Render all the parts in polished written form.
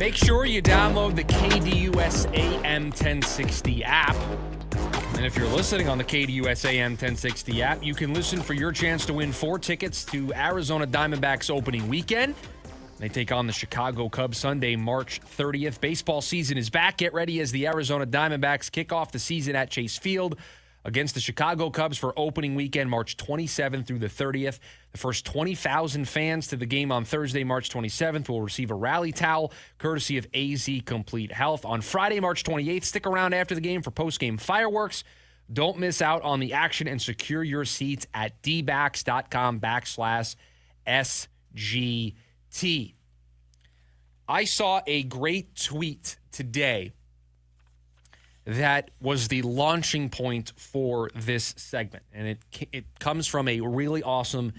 Make sure you download the KDUS AM 1060 app. And if you're listening on the KDUS AM 1060 app, you can listen for your chance to win 4 tickets to Arizona Diamondbacks opening weekend. They take on the Chicago Cubs Sunday, March 30th. Baseball season is back. Get ready as the Arizona Diamondbacks kick off the season at Chase Field against the Chicago Cubs for opening weekend, March 27th through the 30th. The first 20,000 fans to the game on Thursday, March 27th will receive a rally towel courtesy of AZ Complete Health. On Friday, March 28th, stick around after the game for post-game fireworks. Don't miss out on the action and secure your seats at dbacks.com/SGT. I saw a great tweet today that was the launching point for this segment. And it comes from a really awesome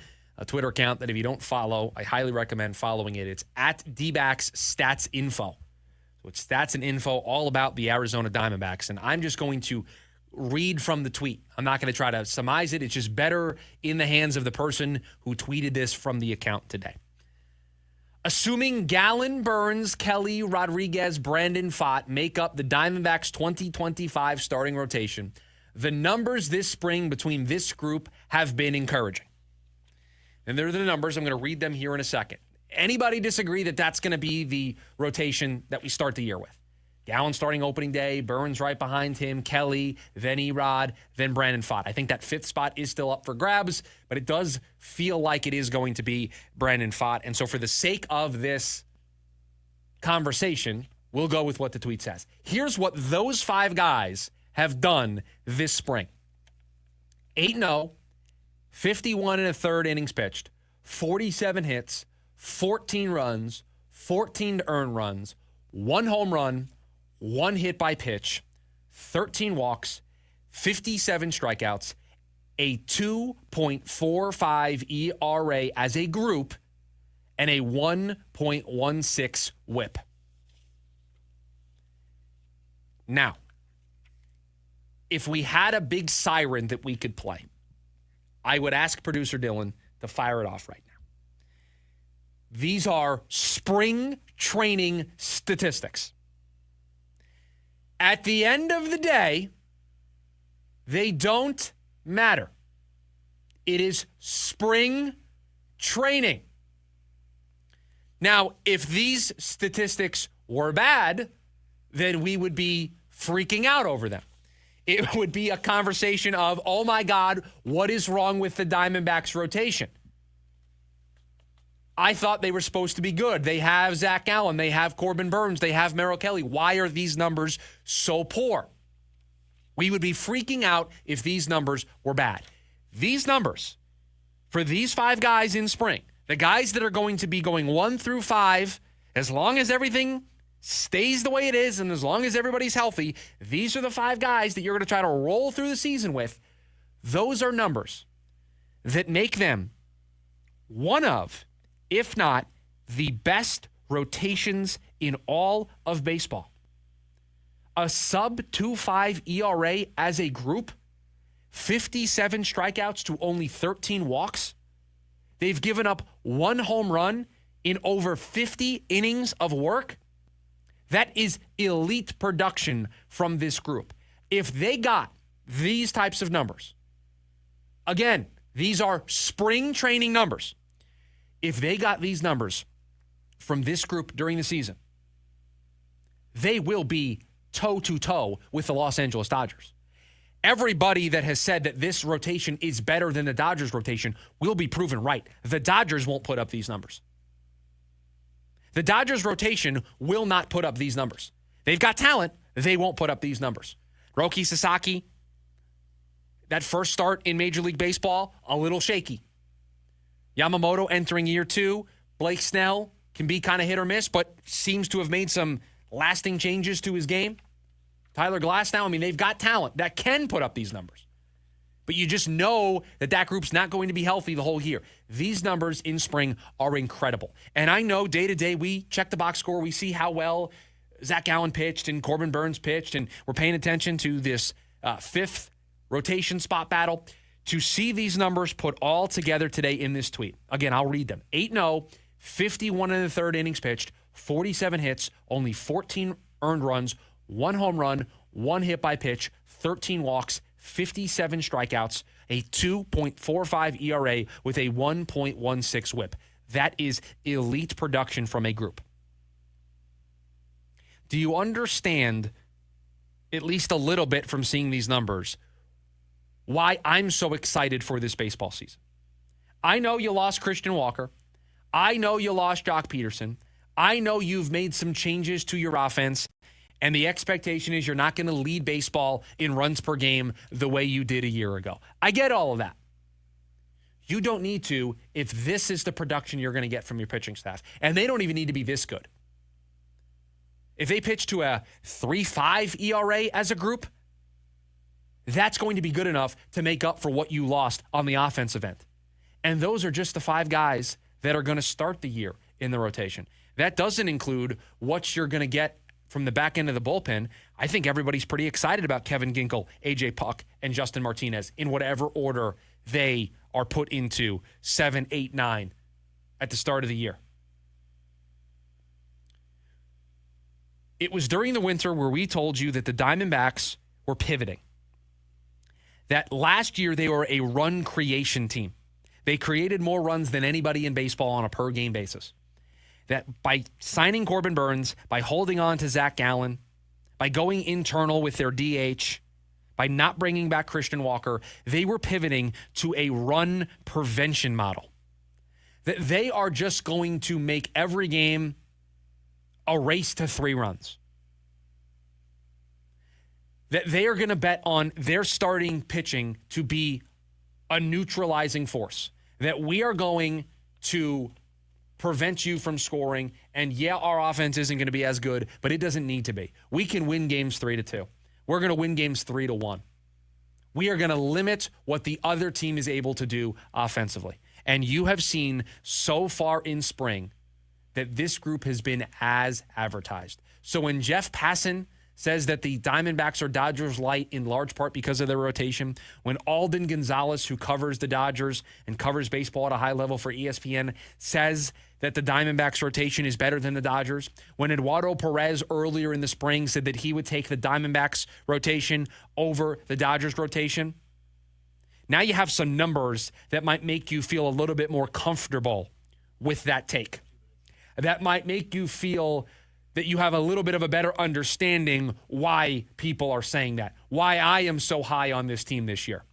Twitter account that if you don't follow, I highly recommend following it. It's at DBACS Stats Info. So it's stats and info all about the Arizona Diamondbacks. And I'm just going to read from the tweet. I'm not going to try to surmise it. It's just better in the hands of the person who tweeted this from the account today. Assuming Gallen, Burns, Kelly, Rodriguez, Brandon Pfaadt make up the Diamondbacks' 2025 starting rotation, the numbers this spring between this group have been encouraging. And they're the numbers. I'm going to read them here in a second. Anybody disagree that that's going to be the rotation that we start the year with? Gallen starting opening day, Burns right behind him, Kelly, then Erod, then Brandon Pfaadt. I think that 5th spot is still up for grabs, but it does feel like it is going to be Brandon Pfaadt. And so for the sake of this conversation, we'll go with what the tweet says. Here's what those 5 guys have done this spring. 8-0, 51 and a third innings pitched, 47 hits, 14 runs, 14 earned runs, 1 home run, 1 hit by pitch, 13 walks, 57 strikeouts, a 2.45 ERA as a group, and a 1.16 whip. Now, if we had a big siren that we could play, I would ask producer Dylan to fire it off right now. These are spring training statistics. At the end of the day, they don't matter. It is spring training. Now, if these statistics were bad, then we would be freaking out over them. It would be a conversation of, oh my God, what is wrong with the Diamondbacks rotation? I thought they were supposed to be good. They have Zach Allen. They have Corbin Burns. They have Merrill Kelly. Why are these numbers so poor? We would be freaking out if these numbers were bad. These numbers for these 5 guys in spring, the guys that are going to be going 1 through 5, as long as everything stays the way it is and as long as everybody's healthy, these are the 5 guys that you're going to try to roll through the season with. Those are numbers that make them one of, if not the best rotations in all of baseball. A sub-2.5 ERA as a group, 57 strikeouts to only 13 walks. They've given up 1 home run in over 50 innings of work. That is elite production from this group. If they got these types of numbers, again, these are spring training numbers. If they got these numbers from this group during the season, they will be toe-to-toe with the Los Angeles Dodgers. Everybody that has said that this rotation is better than the Dodgers rotation will be proven right. The Dodgers won't put up these numbers. The Dodgers rotation will not put up these numbers. They've got talent. They won't put up these numbers. Roki Sasaki, that first start in Major League Baseball, a little shaky. Yamamoto entering year 2. Blake Snell can be kind of hit or miss, but seems to have made some lasting changes to his game. Tyler Glasnow, I mean, they've got talent that can put up these numbers. But you just know that that group's not going to be healthy the whole year. These numbers in spring are incredible. And I know day to day we check the box score. We see how well Zach Allen pitched and Corbin Burns pitched, and we're paying attention to this 5th rotation spot battle. To see these numbers put all together today in this tweet. Again, I'll read them. 8-0, 51 in the 3rd innings pitched, 47 hits, only 14 earned runs, 1 home run, 1 hit by pitch, 13 walks, 57 strikeouts, a 2.45 ERA with a 1.16 whip. That is elite production from a group. Do you understand, at least a little bit from seeing these numbers, why I'm so excited for this baseball season? I know you lost Christian Walker. I know you lost Jock Peterson. I know you've made some changes to your offense, and the expectation is you're not going to lead baseball in runs per game the way you did a year ago. I get all of that. You don't need to if this is the production you're going to get from your pitching staff. And they don't even need to be this good. If they pitch to a 3.5 ERA as a group, that's going to be good enough to make up for what you lost on the offensive end. And those are just the 5 guys that are going to start the year in the rotation. That doesn't include what you're going to get from the back end of the bullpen. I think everybody's pretty excited about Kevin Ginkel, A.J. Puck, and Justin Martinez in whatever order they are put into 7, 8, 9 at the start of the year. It was during the winter where we told you that the Diamondbacks were pivoting. That last year they were a run creation team. They created more runs than anybody in baseball on a per-game basis. That by signing Corbin Burnes, by holding on to Zach Gallen, by going internal with their DH, by not bringing back Christian Walker, they were pivoting to a run prevention model. That they are just going to make every game a race to 3 runs. That they are going to bet on their starting pitching to be a neutralizing force. That we are going to prevent you from scoring. And yeah, our offense isn't going to be as good, but it doesn't need to be. We can win games 3-2. We're going to win games 3-1. We are going to limit what the other team is able to do offensively. And you have seen so far in spring that this group has been as advertised. So when Jeff Passan says that the Diamondbacks are Dodgers light in large part because of their rotation, when Alden Gonzalez, who covers the Dodgers and covers baseball at a high level for ESPN, says that the Diamondbacks rotation is better than the Dodgers, when Eduardo Perez earlier in the spring said that he would take the Diamondbacks rotation over the Dodgers rotation, now you have some numbers that might make you feel a little bit more comfortable with that take. That might make you feel that you have a little bit of a better understanding why people are saying that, why I am so high on this team this year.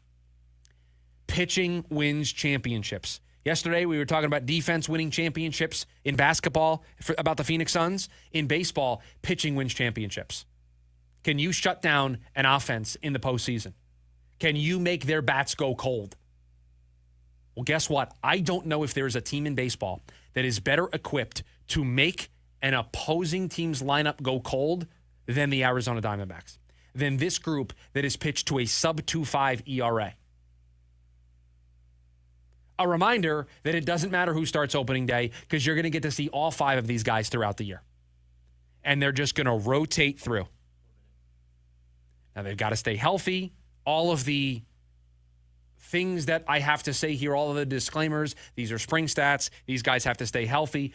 Pitching wins championships. Yesterday, we were talking about defense winning championships in basketball, about the Phoenix Suns. In baseball, pitching wins championships. Can you shut down an offense in the postseason? Can you make their bats go cold? Well, guess what? I don't know if there's a team in baseball that is better equipped to make an opposing team's lineup go cold than the Arizona Diamondbacks, than this group that is pitched to a sub-2.5 ERA. A reminder that it doesn't matter who starts opening day because you're going to get to see all 5 of these guys throughout the year. And they're just going to rotate through. Now, they've got to stay healthy. All of the things that I have to say here, all of the disclaimers, these are spring stats. These guys have to stay healthy.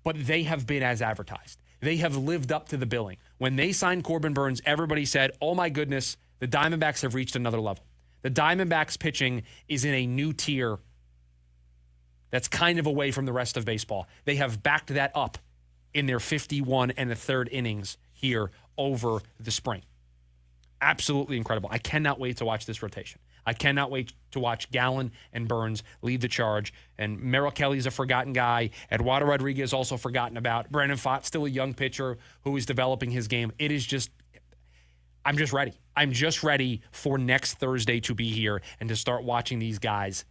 But they have been as advertised. They have lived up to the billing. When they signed Corbin Burnes, everybody said, oh my goodness, the Diamondbacks have reached another level. The Diamondbacks pitching is in a new tier that's kind of away from the rest of baseball. They have backed that up in their 51 and the third innings here over the spring. Absolutely incredible. I cannot wait to watch this rotation. I cannot wait to watch Gallen and Burnes lead the charge. And Merrill Kelly's a forgotten guy. Eduardo Rodriguez also forgotten about. Brandon Pfaadt, still a young pitcher who is developing his game. It is just, I'm just ready. I'm just ready for next Thursday to be here and to start watching these guys.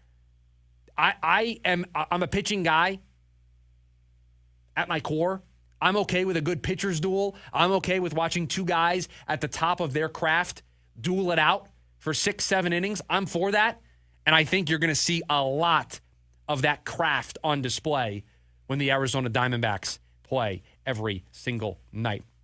I'm a pitching guy at my core. I'm okay with a good pitcher's duel. I'm okay with watching 2 guys at the top of their craft duel it out for 6-7 innings. I'm for that. And I think you're going to see a lot of that craft on display when the Arizona Diamondbacks play every single night.